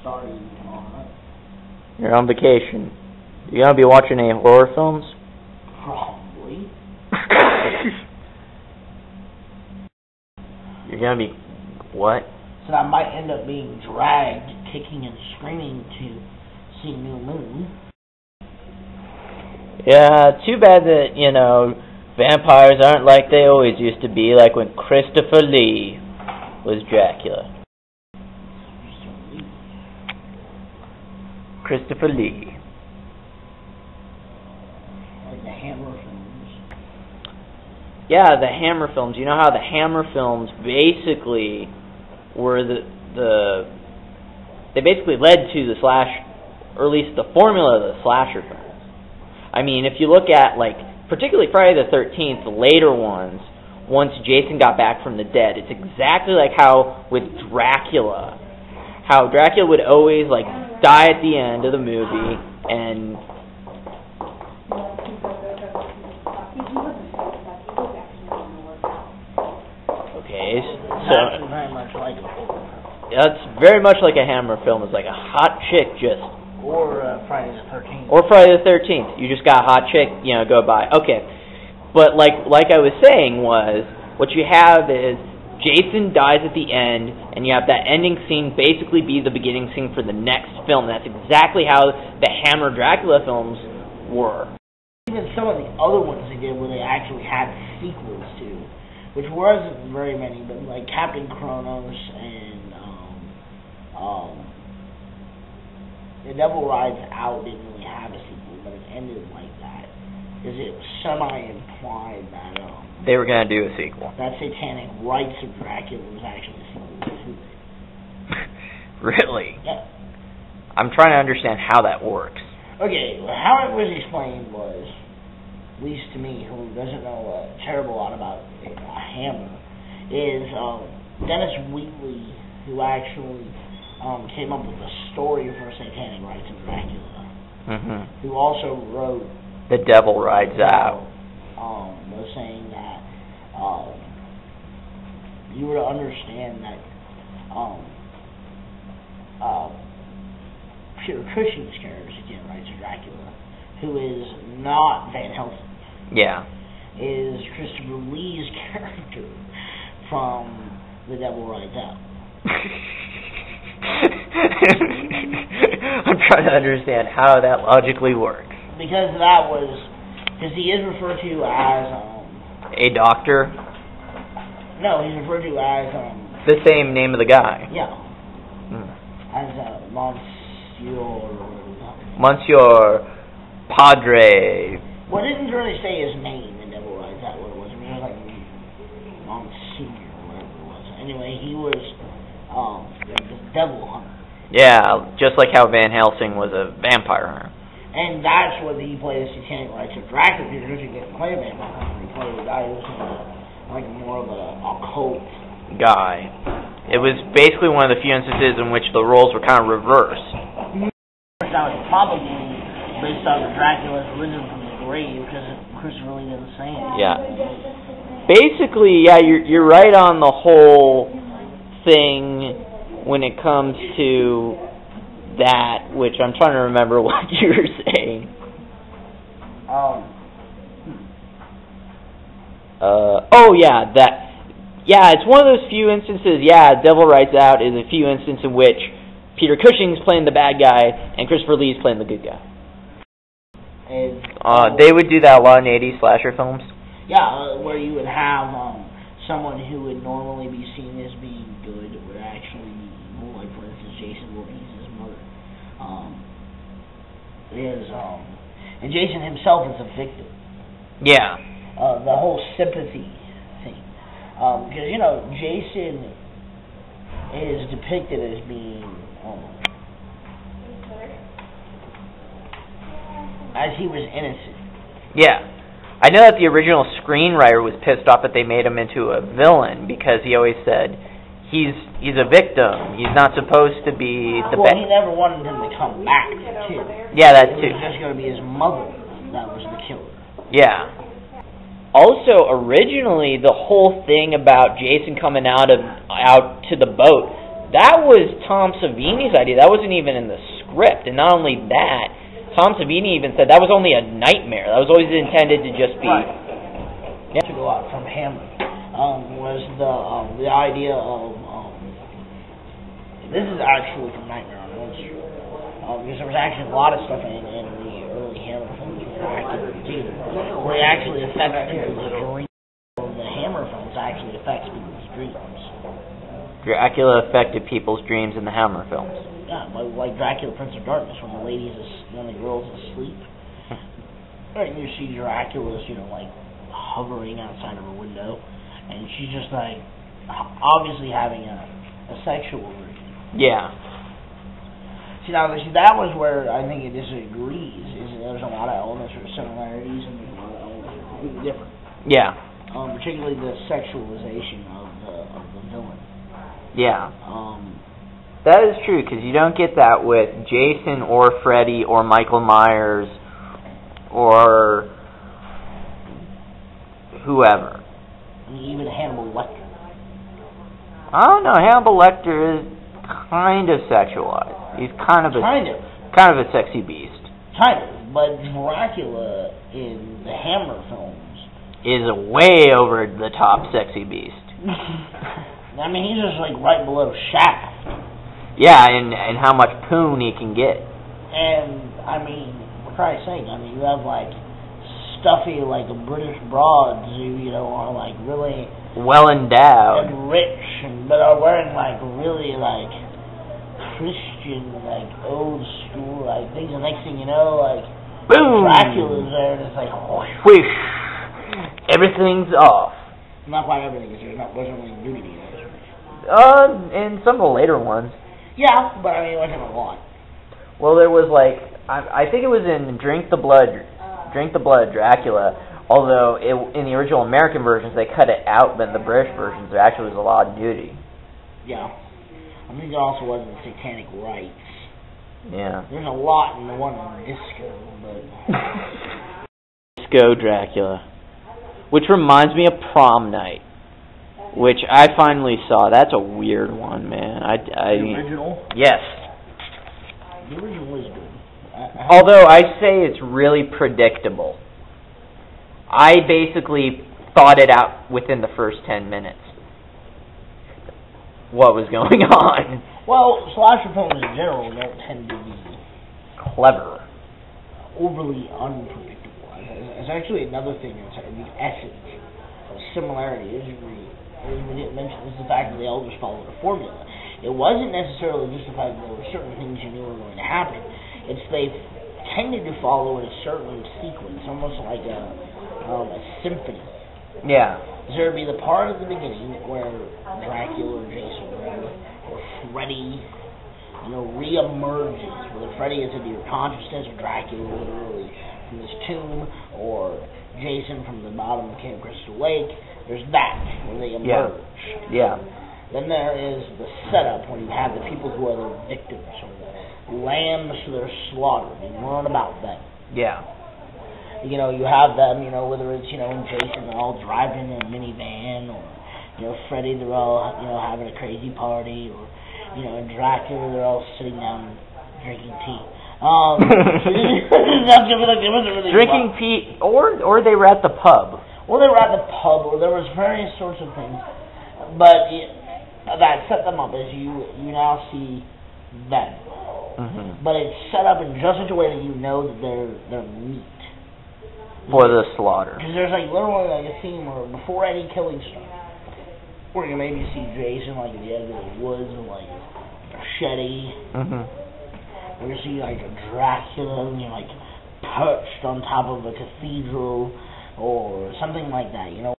starting tomorrow. You're on vacation. You gonna be watching any horror films? Probably. You're gonna be what? So I might end up being dragged, kicking and screaming to see New Moon. Yeah, too bad that, you know, vampires aren't like they always used to be, like when Christopher Lee was Dracula. Christopher Lee. Like the Hammer films. Yeah, the Hammer films. You know how the Hammer films basically were they basically led to the slash, or at least the formula of the slasher films. I mean, if you look at, like, particularly Friday the 13th, the later ones, once Jason got back from the dead, it's exactly like how with Dracula, how Dracula would always, like, die at the end of the movie, and okay, so That's very much like a horror film. that's very much like a Hammer film. It's like a hot chick just, Or Friday the 13th. or Friday the 13th. You just got a hot chick, you know, go by. Okay, but like I was saying was, what you have is Jason dies at the end, and you have that ending scene basically be the beginning scene for the next film. That's exactly how the Hammer Dracula films were. Even some of the other ones they did where they actually had sequels to, which wasn't very many, but like Captain Kronos and The Devil Rides Out didn't really have a sequel, but it ended like that. Because it was semi-implied that They were going to do a sequel. that Satanic Rites of Dracula was actually a sequel to it. Really? Yeah. I'm trying to understand how that works. Okay, how it was explained was, at least to me, who doesn't know a terrible lot about Hammer, is Dennis Wheatley, who actually came up with the story for Satanic Rites of Dracula, who also wrote The Devil Rides Out. Was saying that you were to understand that Peter Cushing's character, Satanic Rites of Dracula, who is not Van Helsing, Yeah. is Christopher Lee's character from The Devil Rides Out. I'm trying to understand how that logically works. Because he is referred to as A doctor? no, he's referred to as The same name of the guy. yeah, Hmm. as Monsieur Padre. Well, it didn't really say his name in Devil Rides Out, what it was. I mean, it was like Monsignor or whatever it was. Anyway, he was the devil hunter. Yeah, just like how Van Helsing was a vampire hunter. And that's what he played as Satanic Rites of Dracula. Peter Cushing didn't play a vampire hunter. He played a guy who was like more of a occult guy. It was basically one of the few instances in which the roles were kind of reversed. That was probably based on Dracula's risen from the grave, because Christopher Lee didn't say it. Yeah. Basically, yeah, you're right on the whole thing when it comes to that, which I'm trying to remember what you were saying. It's one of those few instances, Devil Rides Out is a few instances in which Peter Cushing's playing the bad guy and Christopher Lee's playing the good guy. And they would do that a lot in 80s slasher films. Yeah, where you would have someone who would normally be seen as being good would actually be evil, like for instance Jason Voorhees, his mother. And Jason himself is a victim. Yeah. The whole sympathy thing. Because, you know, Jason is depicted as being as he was innocent. Yeah. I know that the original screenwriter was pissed off that they made him into a villain because he always said he's a victim. He's not supposed to be the Well, he never wanted him to come back, too. Yeah, that It too. was just going to be his mother that was the killer. Yeah. Also, originally, the whole thing about Jason coming out to the boat, that was Tom Savini's idea. That wasn't even in the script. And not only that, Tom Savini even said that was only a nightmare. That was always intended to just be... Right. To go out from Hammer was the idea of... this is actually from Nightmare on Elm Street. Because there was actually a lot of stuff in the early Hammer films where it actually affects people's dreams. The Hammer films actually affects people's dreams. Dracula affected people's dreams in the Hammer films. Yeah, like Dracula, Prince of Darkness, when the girl's asleep, right, you see Dracula's, like hovering outside of a window, and she's just like obviously having a sexual dream. Yeah. See, that was where I think it disagrees. There's a lot of elements or similarities, and there's a lot of elements that are completely different. Yeah. Particularly the sexualization of the villain. Yeah. That is true, because you don't get that with Jason or Freddy or Michael Myers or whoever. I mean, even Hannibal Lecter. I don't know. Hannibal Lecter is kind of sexualized. He's kind of a sexy beast. Kind of, but Dracula in the Hammer films is a way over the top sexy beast. I mean, he's just like right below Shaft. Yeah, and how much poon he can get. And I mean, for Christ's sake, I mean, you have like stuffy like British broads who are like really well endowed and rich, but are wearing like really like Christian like old school like things. The next thing you know, like boom, Dracula's there, and it's like whoosh, everything's off. Not quite everything, because wasn't really nudity in those. In some of the later ones. Yeah, but I mean, it wasn't a lot. Well, there was like I think it was in Drink the Blood, Dracula. Although in the original American versions they cut it out, but in the British versions there actually was a lot of nudity. Yeah, I mean there also wasn't satanic rites. Yeah. There's a lot in the one on Disco, but Disco Dracula, which reminds me of Prom Night, which I finally saw. That's a weird one, man. The original? Yes. The original was good. Although I say it's really predictable. I basically thought it out within the first 10 minutes. What was going on? Well, slasher films in general don't tend to be clever. Overly unpredictable. It's actually another thing that's the essence of similarity is we didn't mention is the fact that they all just followed a formula. It wasn't necessarily just the fact that there were certain things you knew were going to happen. It's they tended to follow in a certain sequence, almost like a symphony. Yeah. There would be the part at the beginning where Dracula or Jason or Freddy, re-emerges, whether Freddy is into your consciousness or Dracula literally from his tomb or Jason from the bottom of Camp Crystal Lake. There's that where they emerge. Yeah. Then there is the setup when you have the people who are the victims or the lambs to their slaughter. You learn about them. Yeah. You have them, whether it's, Jason, they're all driving in a minivan, or, Freddy, they're all, having a crazy party, or, in Dracula, they're all sitting down drinking tea. Drinking tea, or they were at the pub. Or they were at the pub, or there was various sorts of things. But that set them up as you now see them. Mm-hmm. But it's set up in just such a way that you know that they're meat. For the slaughter. Because there's literally a scene where before any killing starts, where you maybe see Jason at the edge of the woods with a machete. Mm-hmm. Or you see a Dracula perched on top of a cathedral or something like that.